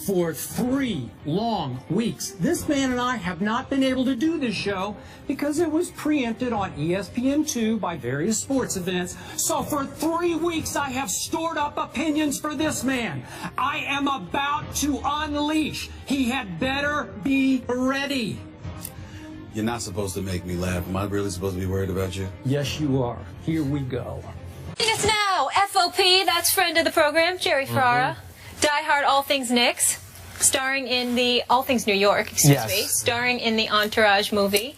For 3 long weeks, this man and I have not been able to do this show because it was preempted on ESPN2 by various sports events. So for 3 weeks, I have stored up opinions for this man. I am about to unleash. He had better be ready. You're not supposed to make me laugh. Am I really supposed to be worried about you? Yes, you are. Here we go. It's now FOP, that's friend of the program, Jerry Ferrara. Die-hard All Things Knicks, starring in the All Things New York, excuse me, starring in the Entourage movie.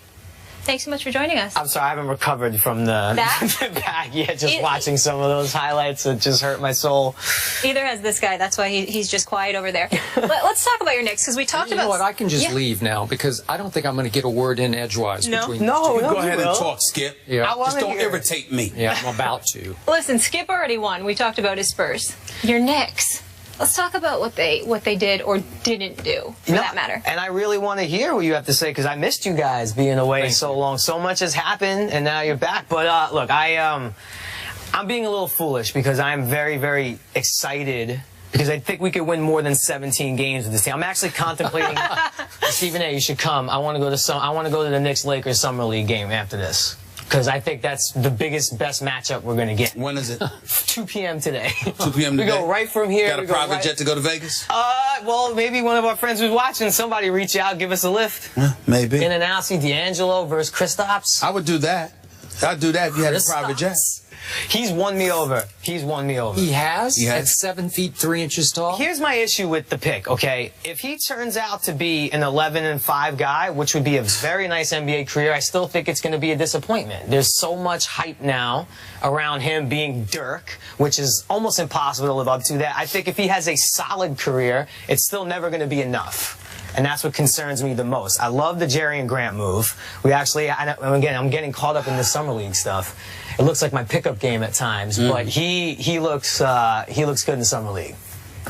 Thanks so much for joining us. I'm sorry, I haven't recovered from the back yet. Just watching some of those highlights, it just hurt my soul. Either has this guy. That's why he's just quiet over there. Let's talk about your Knicks, because we talked about... You know what? I can just leave now, because I don't think I'm going to get a word in edgewise between No, Go ahead and talk, Skip. Yeah. Just don't irritate me. Yeah, I'm about to. Listen, Skip already won. We talked about his Spurs. Your Knicks. Let's talk about what they did or didn't do, for that matter. And I really want to hear what you have to say, because I missed you guys being away so long. So much has happened, and now you're back. But look, I'm being a little foolish because I'm very, very excited, because I think we could win more than 17 games with this team. I'm actually contemplating. Stephen A., you should come. I want to go to the Knicks-Lakers Summer League game after this, because I think that's the biggest, best matchup we're going to get. When is it? 2 p.m. today. 2 p.m. today? We go right from here. Got a private jet to go to Vegas? Well, maybe one of our friends who's watching, somebody reach out, give us a lift. Maybe. In and out, see D'Angelo versus Kristaps. I would do that. I'd do that if you had a private jet. He's won me over. He's won me over. He has? He has. At 7 feet 3 inches tall? Here's my issue with the pick, okay? If he turns out to be an 11-5 guy, which would be a very nice NBA career, I still think it's going to be a disappointment. There's so much hype now around him being Dirk, which is almost impossible to live up to that. I think if he has a solid career, it's still never going to be enough. And that's what concerns me the most. I love the Jerry and Grant move. We actually, and again, I'm getting caught up in the Summer League stuff. It looks like my pickup game at times, but he looks good in the Summer League.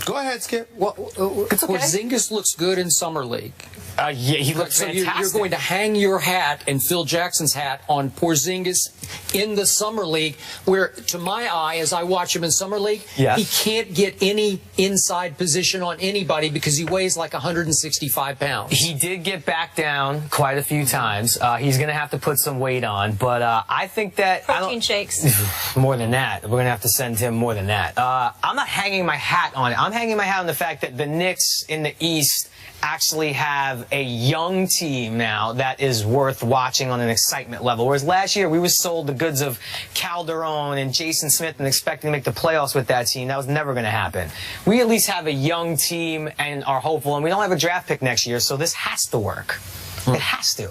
Go ahead, Skip. Well, Porzingis looks good in Summer League. Yeah, he looks fantastic. You're going to hang your hat and Phil Jackson's hat on Porzingis in the Summer League, where, to my eye, as I watch him in Summer League, he can't get any inside position on anybody because he weighs like 165 pounds. He did get back down quite a few times. He's going to have to put some weight on, but I think that... Protein shakes. More than that. We're going to have to send him more than that. I'm not hanging my hat on it. I'm hanging my hat on the fact that the Knicks in the East actually have a young team now that is worth watching on an excitement level. Whereas last year we were sold the goods of Calderon and Jason Smith and expecting to make the playoffs with that team. That was never going to happen. We at least have a young team and are hopeful, and we don't have a draft pick next year, so this has to work. It has to.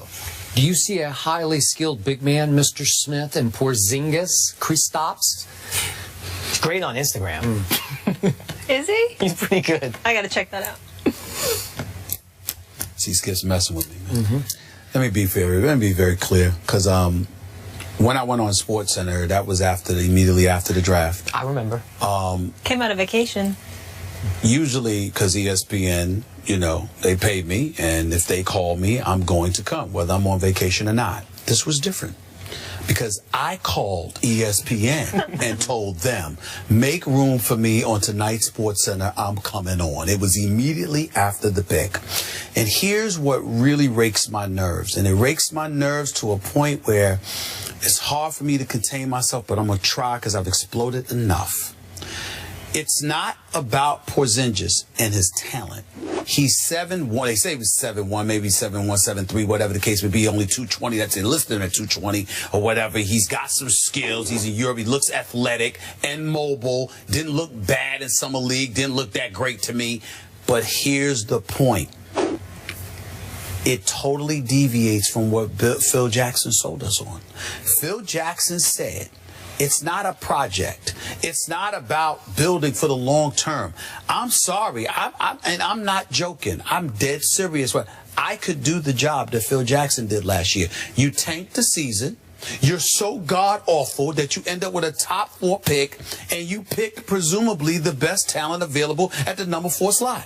Do you see a highly skilled big man, Mr. Smith, and Porzingis, Kristaps? He's great on Instagram. Is he? He's pretty good. I got to check that out. See, Skip's messing with me, man. Let me be fair. Let me be very clear, because when I went on SportsCenter, that was immediately after the draft. I remember. Came out of vacation. Usually, because ESPN, they paid me, and if they call me, I'm going to come, whether I'm on vacation or not. This was different, because I called ESPN and told them, make room for me on tonight's SportsCenter, I'm coming on. It was immediately after the pick. And here's what really rakes my nerves. And it rakes my nerves to a point where it's hard for me to contain myself, but I'm going to try because I've exploded enough. It's not about Porzingis and his talent. He's 7'1". They say he was 7'1", maybe 7'1", 7'3", whatever the case would be. Only 220. That's enlisted at 220 or whatever. He's got some skills. He's in Europe. He looks athletic and mobile. Didn't look bad in Summer League. Didn't look that great to me. But here's the point. It totally deviates from what Phil Jackson sold us on. Phil Jackson said, it's not a project. It's not about building for the long term. I'm sorry, and I'm not joking. I'm dead serious. I could do the job that Phil Jackson did last year. You tanked the season. You're so god-awful that you end up with a top 4 pick, and you pick presumably the best talent available at the number 4 slot.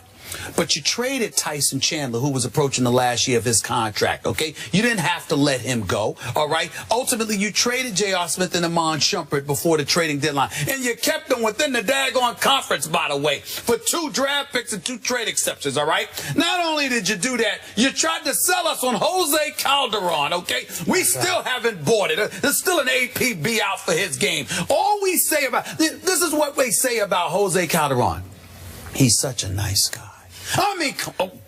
But you traded Tyson Chandler, who was approaching the last year of his contract, okay? You didn't have to let him go, all right? Ultimately, you traded J.R. Smith and Amon Shumpert before the trading deadline. And you kept them within the daggone conference, by the way, for 2 draft picks and 2 trade exceptions, all right? Not only did you do that, you tried to sell us on Jose Calderon, okay? We still haven't bought it. There's still an APB out for his game. All we say about, this is what we say about Jose Calderon. He's such a nice guy. I mean,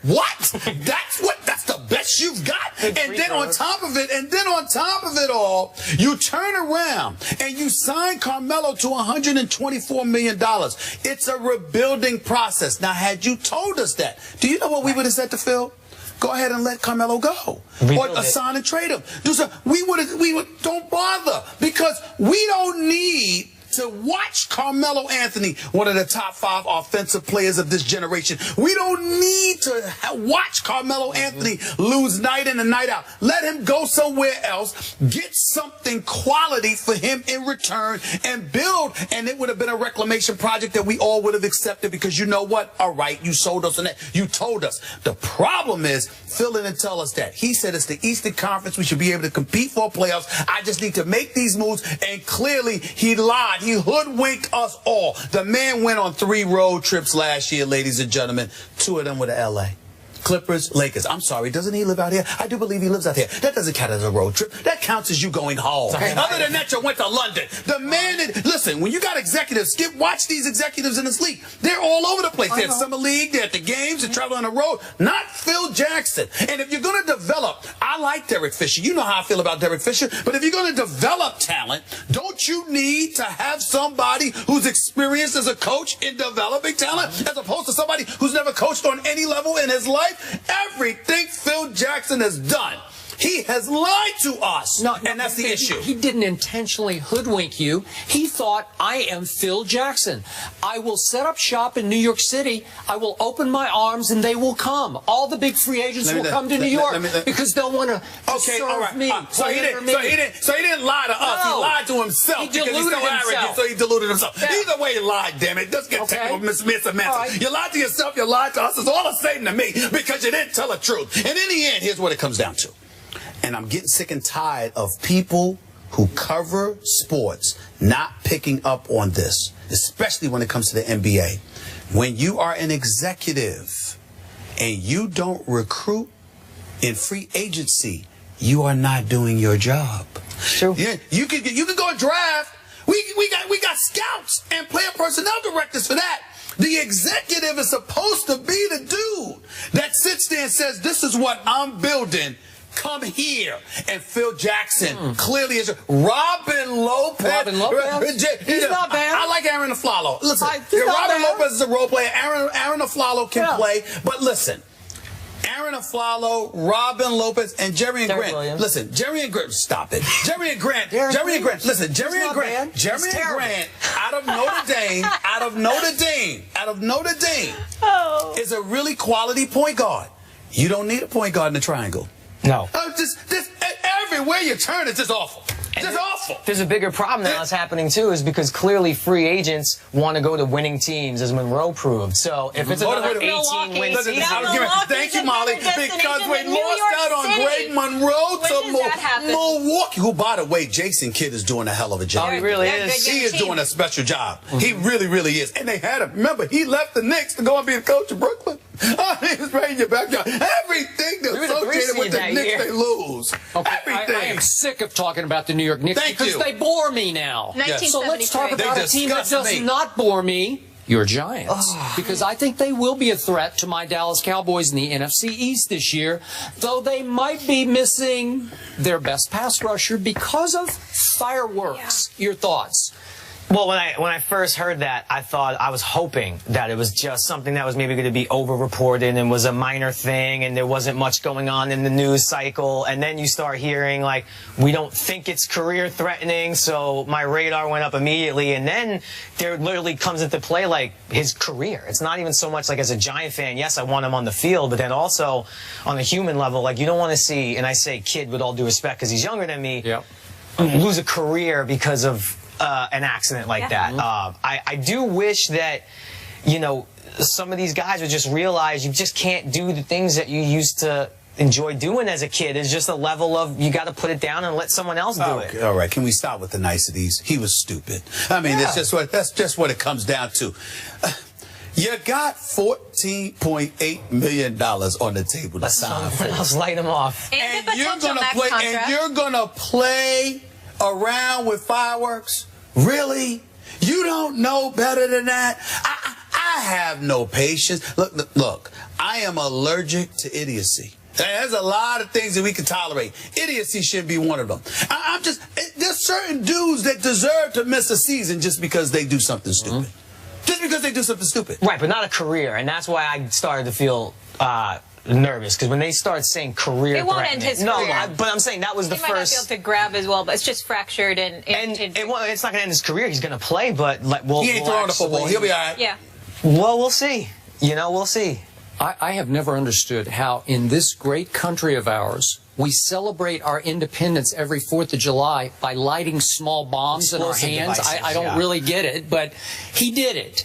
what? That's the best you've got? And then on top of it all, you turn around and you sign Carmelo to $124 million. It's a rebuilding process. Now, had you told us that, do you know what we would have said to Phil? Go ahead and let Carmelo go. Or sign and trade him. Don't bother, because we don't need to watch Carmelo Anthony, one of the top 5 offensive players of this generation. We don't need to watch Carmelo Anthony lose night in and night out. Let him go somewhere else, get something quality for him in return, and build. And it would have been a reclamation project that we all would have accepted, because you know what? All right, you sold us on that. You told us. The problem is, Phil didn't tell us that. He said it's the Eastern Conference. We should be able to compete for playoffs. I just need to make these moves. And clearly, he lied. He hoodwinked us all. The man went on 3 road trips last year, ladies and gentlemen. 2 of them were to L.A. Clippers, Lakers. I'm sorry, doesn't he live out here? I do believe he lives out here. That doesn't count as a road trip. That counts as you going home. Other than that, you went to London. The man listen, when you got executives, watch these executives in this league. They're all over the place. They're at Summer League, they're at the games, they travel on the road. Not Phil Jackson. And if you're going to develop, I like Derek Fisher. You know how I feel about Derek Fisher. But if you're going to develop talent, don't you need to have somebody who's experienced as a coach in developing talent, as opposed to somebody who's never coached on any level in his life? Everything Phil Jackson has done, he has lied to us, and that's the issue. He didn't intentionally hoodwink you. He thought, I am Phil Jackson. I will set up shop in New York City. I will open my arms, and they will come. All the big free agents will come to New York because they'll want to serve me. So he didn't lie to us. No. He lied to himself. He deluded because he's so himself. arrogant, so he deluded himself. Yeah. Either way, you lied, damn it. Let's get technical, Miss Samantha. Right. You lied to yourself, you lied to us. It's all the same to me, because you didn't tell the truth. And in the end, here's what it comes down to. And I'm getting sick and tired of people who cover sports not picking up on this, especially when it comes to the NBA. When you are an executive and you don't recruit in free agency, you are not doing your job. True. Yeah, you can go and draft. We got scouts and player personnel directors for that. The executive is supposed to be the dude that sits there and says, this is what I'm building. Come here. And Phil Jackson clearly is. Robin Lopez. He's not bad. I like Aaron Aflalo. Listen, Robin Lopez is a role player. Aaron Aflalo can play. But listen, Aaron Aflalo, Robin Lopez, and Jerry and Grant. Williams. Listen, Jerry and Grant. Stop it. Jerry and Grant. Listen, Jerry and Grant. Jerry and Grant out of Notre Dame, is a really quality point guard. You don't need a point guard in the triangle. No. Just everywhere you turn, it's just awful. Just awful. There's a bigger problem now that's happening, too, is because clearly free agents want to go to winning teams, as Monroe proved. So if it's another 18-win season... Thank you, Molly, because we lost out on Greg Monroe to Milwaukee, who, by the way, Jason Kidd is doing a hell of a job. Oh, he really is. He is doing a special job. He really, really is. And they had him. Remember, he left the Knicks to go and be the coach of Brooklyn. He was right in your backyard. Everything that's associated with the Knicks, they lose. Okay, Everything. I am sick of talking about the New York Knicks because they bore me now. So let's talk about a team that does not bore me. Your Giants. Because I think they will be a threat to my Dallas Cowboys in the NFC East this year, though they might be missing their best pass rusher because of fireworks. Your thoughts? Well, when I first heard that, I was hoping that it was just something that was maybe going to be over-reported and was a minor thing and there wasn't much going on in the news cycle. And then you start hearing, like, we don't think it's career-threatening, so my radar went up immediately. And then there literally comes into play, like, his career. It's not even so much like as a Giant fan, yes, I want him on the field, but then also on the human level, like, you don't want to see, and I say kid with all due respect because he's younger than me, lose a career because of an accident like that. I do wish that, you know, some of these guys would just realize you just can't do the things that you used to enjoy doing as a kid. It's just a level of you got to put it down and let someone else do it. All right, can we stop with the niceties? He was stupid. I mean, that's just what it comes down to. You got $14.8 million on the table to sign for. Let's light him off. And you're gonna play around with fireworks? Really? You don't know better than that? I have no patience. Look, I am allergic to idiocy. There's a lot of things that we can tolerate. Idiocy shouldn't be one of them. There's certain dudes that deserve to miss a season just because they do something stupid. Just because they do something stupid. Right, but not a career. And that's why I started to feel nervous, because when they start saying career it won't end his career. No, but I'm saying that was the he might not be able to grab as well, but it's just fractured and it's not going to end his career. He's going to play, but he ain't throwing the football. He'll be all right. Yeah. Well, we'll see. You know, we'll see. I have never understood how in this great country of ours we celebrate our independence every 4th of July by lighting small bombs in our hands. I don't really get it, but he did it.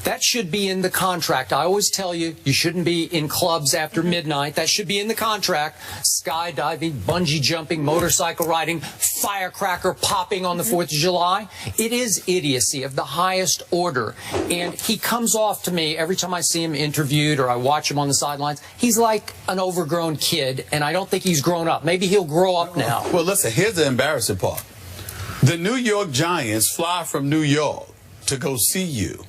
That should be in the contract. I always tell you, you shouldn't be in clubs after midnight. That should be in the contract. Skydiving, bungee jumping, motorcycle riding, firecracker popping on the 4th of July. It is idiocy of the highest order. And he comes off to me every time I see him interviewed or I watch him on the sidelines. He's like an overgrown kid, and I don't think he's grown up. Maybe he'll grow up now. Well, listen, here's the embarrassing part. The New York Giants fly from New York to go see you.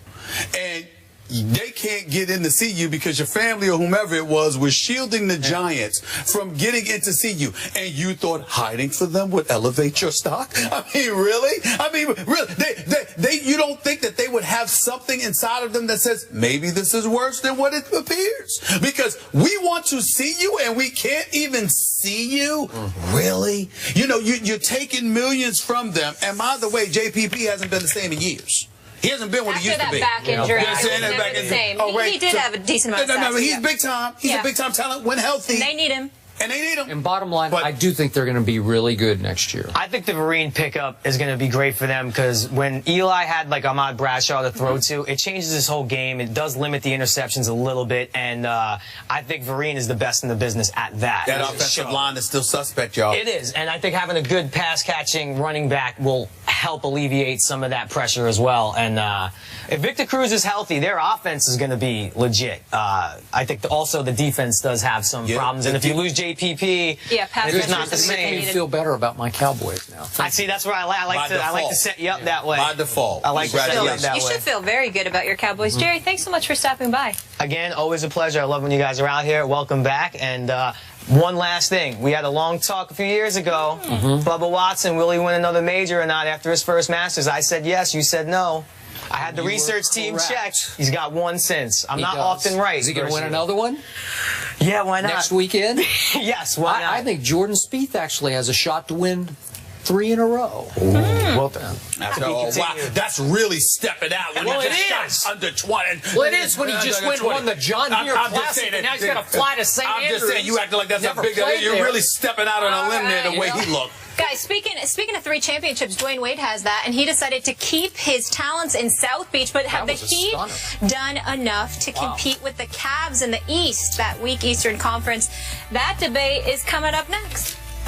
And they can't get in to see you because your family or whomever it was shielding the Giants from getting in to see you. And you thought hiding for them would elevate your stock? I mean, really? I mean, really? You don't think that they would have something inside of them that says, maybe this is worse than what it appears? Because we want to see you and we can't even see you? Really? You know, you're taking millions from them. And by the way, JPP hasn't been the same in years. He hasn't been what he used to be. After that back injury, it was never the same. Oh, right. He did have a decent amount of No, he's big time. He's a big time talent when healthy. They need him. And they need him. And bottom line, I do think they're going to be really good next year. I think the Vereen pickup is going to be great for them because when Eli had like Ahmad Bradshaw to throw to, it changes his whole game. It does limit the interceptions a little bit, and I think Vereen is the best in the business at that. That offensive line is still suspect, y'all. It is, and I think having a good pass-catching running back will help alleviate some of that pressure as well. And if Victor Cruz is healthy, their offense is going to be legit. I think also the defense does have some problems, and if you lose JPP, it's not the same. Making me feel better about my Cowboys now. I see. That's where I like to set you up that way. By default. I like to set you up that way. You should feel very good about your Cowboys. Jerry, thanks so much for stopping by. Again, always a pleasure. I love when you guys are out here. Welcome back. And one last thing. We had a long talk a few years ago. Bubba Watson, will he win another major or not after his first Masters? I said yes. You said no. I had the research team check. He's got one since. I'm not often right. Is he going to win another one? Yeah, why not? Next weekend? Yes, why not? I think Jordan Spieth actually has a shot to win 3 in a row. Well, that's really stepping out. When well, you it just is. Under 20. Well, it is when he just won the John Deere Classic, and now he's got to fly to St. Andrews. I'm just saying, you acting like that's a big deal. You're really stepping out on a limb there the way he looked. Guys, speaking of 3 championships, Dwayne Wade has that, and he decided to keep his talents in South Beach, but have the Heat done enough to compete with the Cavs in the East, that weak Eastern Conference? That debate is coming up next.